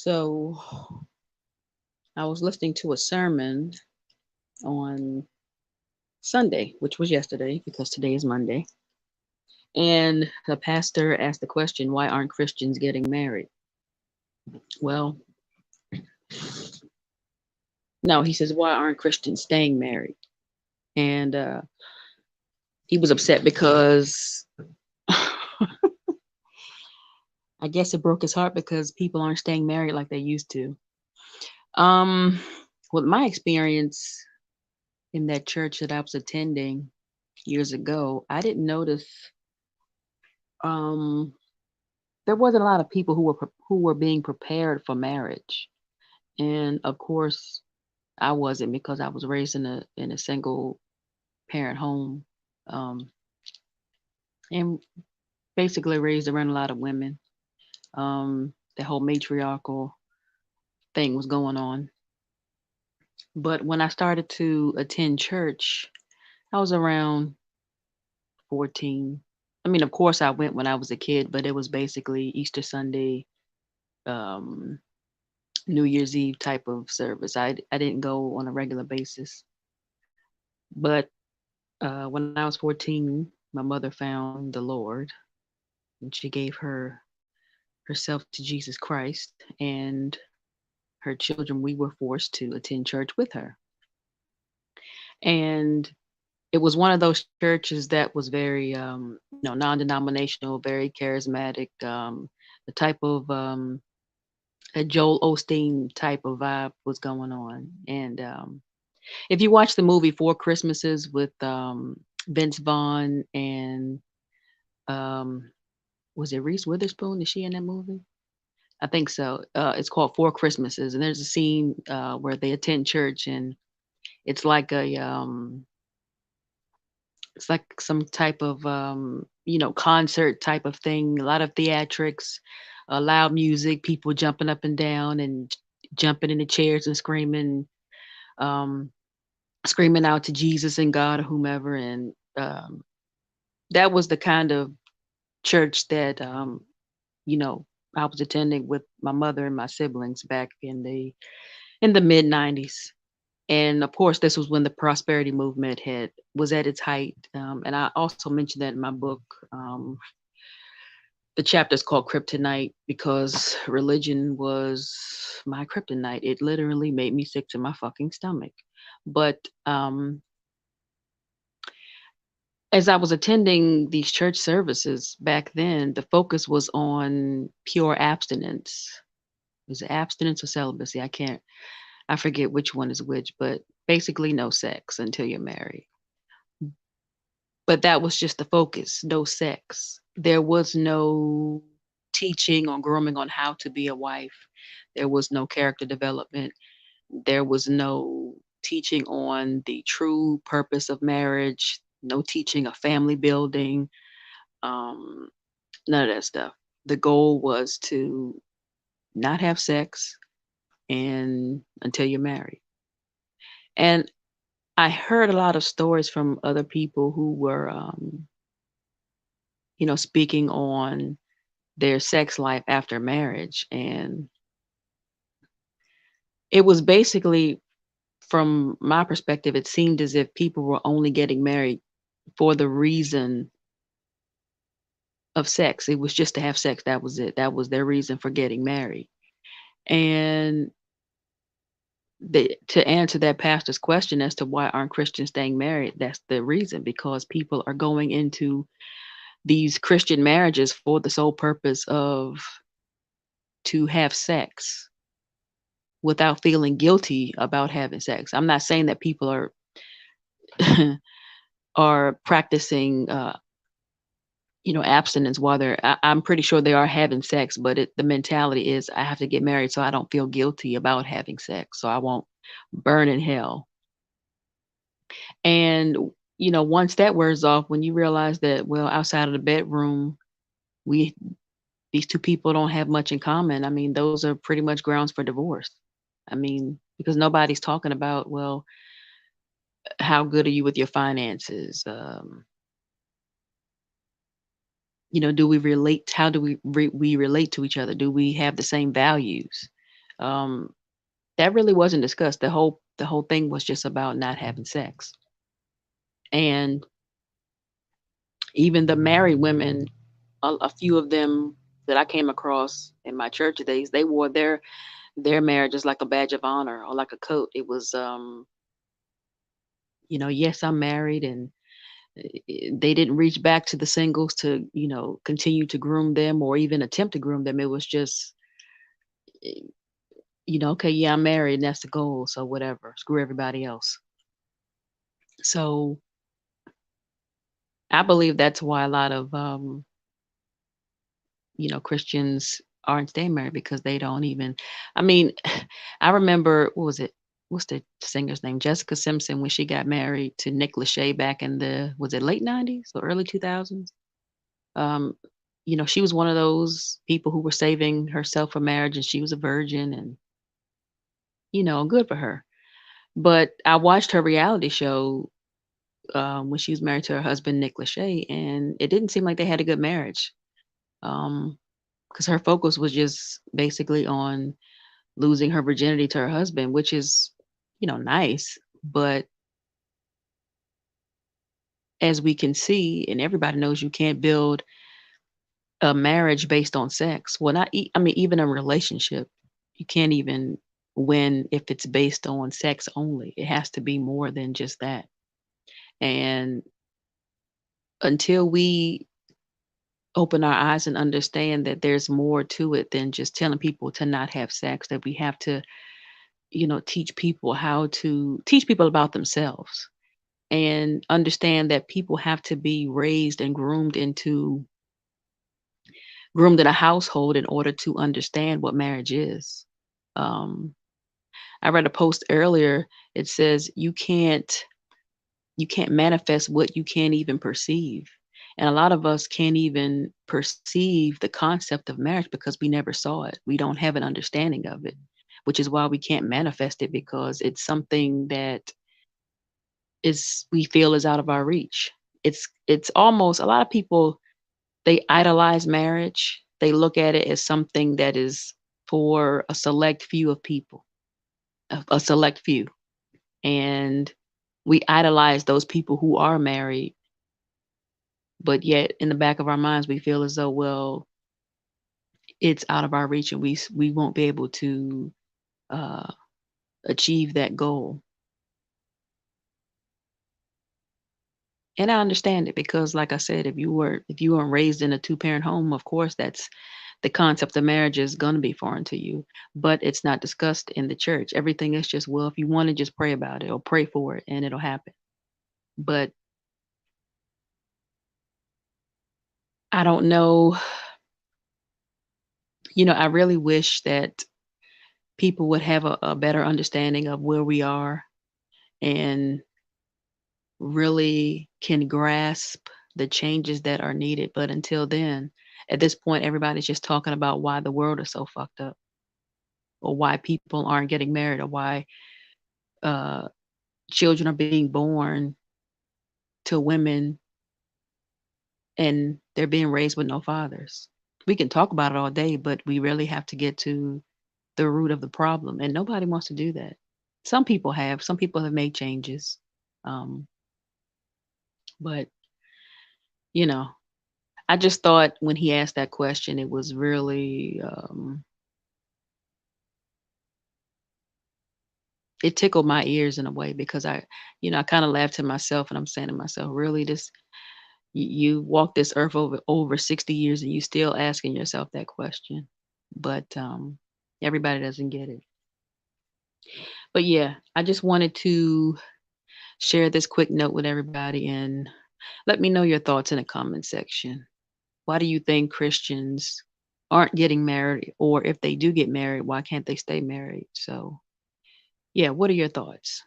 So I was listening to a sermon on Sunday, which was yesterday because today is Monday. And the pastor asked the question, why aren't Christians getting married? Well, no, he says, why aren't Christians staying married? And he was upset because I guess it broke his heart because people aren't staying married like they used to. Um, with my experience in that church that I was attending years ago, I didn't notice um there wasn't a lot of people who were being prepared for marriage. And of course, I wasn't because I was raised in a single parent home, um, and basically raised around a lot of women. The whole matriarchal thing was going on. But when I started to attend church, I was around 14. I mean, of course, I went when I was a kid, but it was basically Easter Sunday, um, New Year's Eve type of service. I didn't go on a regular basis. But when I was 14, my mother found the Lord and she gave herself to Jesus Christ, and her children, we were forced to attend church with her. And it was one of those churches that was very, non-denominational, very charismatic, the type of a Joel Osteen type of vibe was going on. And if you watch the movie Four Christmases with Vince Vaughn and um, was it Reese Witherspoon? Is she in that movie? I think so. It's called Four Christmases, and there's a scene where they attend church, and it's like it's like some type of concert type of thing. A lot of theatrics, loud music, people jumping up and down and jumping in the chairs and um, screaming out to Jesus and God or whomever, and that was the kind of church that you know, I was attending with my mother and my siblings back in the mid '90s. And of course, this was when the prosperity movement had was at its height. And I also mentioned that in my book. The chapter is called Kryptonite because religion was my kryptonite. It literally made me sick to my fucking stomach. But as I was attending these church services back then, the focus was on pure abstinence. Was it abstinence or celibacy? I forget which one is which, but basically no sex until you're married. But that was just the focus, no sex. There was no teaching or grooming on how to be a wife. There was no character development. There was no teaching on the true purpose of marriage, no teaching of family building, um, none of that stuff. The goal was to not have sex and until you're married. And I heard a lot of stories from other people who were, speaking on their sex life after marriage. And it was basically, from my perspective, it seemed as if people were only getting married for the reason of sex. It was just to have sex. That was it. That was their reason for getting married. And to answer that pastor's question as to why aren't Christians staying married, that's the reason, because people are going into these Christian marriages for the sole purpose of to have sex without feeling guilty about having sex. I'm not saying that people are are practicing abstinence while I'm pretty sure they are having sex, but the mentality is I have to get married so I don't feel guilty about having sex, so I won't burn in hell. And once that wears off, when you realize that, well, outside of the bedroom, we these two people don't have much in common. I mean, those are pretty much grounds for divorce. I mean, because nobody's talking about, well, how good are you with your finances? Do we relate? How do we relate to each other? Do we have the same values? Um, that really wasn't discussed. The whole thing was just about not having sex. And even the married women, a few of them that I came across in my church days, they wore their marriage as like a badge of honor or like a coat. It was, yes, I'm married, and they didn't reach back to the singles to, continue to groom them or even attempt to groom them. It was just, eh, okay, yeah, I'm married, and that's the goal. So whatever, screw everybody else. So I believe that's why a lot of, Christians aren't staying married because they don't even. I mean, I remember, what was it? What's the singer's name? Jessica Simpson, when she got married to Nick Lachey back in the, was it late 90s or early 2000s? Um, she was one of those people who were saving herself for marriage, and she was a virgin, and, good for her. But I watched her reality show, when she was married to her husband, Nick Lachey, and it didn't seem like they had a good marriage. Because her focus was just basically on losing her virginity to her husband, which is, nice. But as we can see, and everybody knows, you can't build a marriage based on sex. Well, not, I mean, even a relationship, you can't even win if it's based on sex only. It has to be more than just that. And until we open our eyes and understand that there's more to it than just telling people to not have sex, that we have to, teach people about themselves, and understand that people have to be raised and groomed in a household in order to understand what marriage is. Um, I read a post earlier. It says you can't manifest what you can't even perceive. And a lot of us can't even perceive the concept of marriage because we never saw it. We don't have an understanding of it, which is why we can't manifest it, because it's something that is we feel is out of our reach. It's almost, a lot of people, they idolize marriage. They look at it as something that is for a select few of people, a select few. And we idolize those people who are married, but yet in the back of our minds we feel as though, well, it's out of our reach, and we won't be able to uh, achieve that goal. And I understand it because, like I said, if you weren't raised in a two-parent home, of course that's the concept of marriage is going to be foreign to you. But it's not discussed in the church. Everything is just, well, if you want to, just pray about it or pray for it and it'll happen. But I don't know. I really wish that people would have a better understanding of where we are, and really can grasp the changes that are needed. But until then, at this point, everybody's just talking about why the world is so fucked up, or why people aren't getting married, or why uh, children are being born to women and they're being raised with no fathers. We can talk about it all day, but we really have to get to the root of the problem. And nobody wants to do that. Some people have made changes. Um, but, you know, I just thought when he asked that question, it was really, it tickled my ears in a way, because I kind of laughed to myself, and I'm saying to myself, really, you walked this earth over 60 years and you still asking yourself that question. But everybody doesn't get it. But yeah, I just wanted to share this quick note with everybody, and let me know your thoughts in the comment section. Why do you think Christians aren't getting married? Or if they do get married, why can't they stay married? So, yeah, what are your thoughts?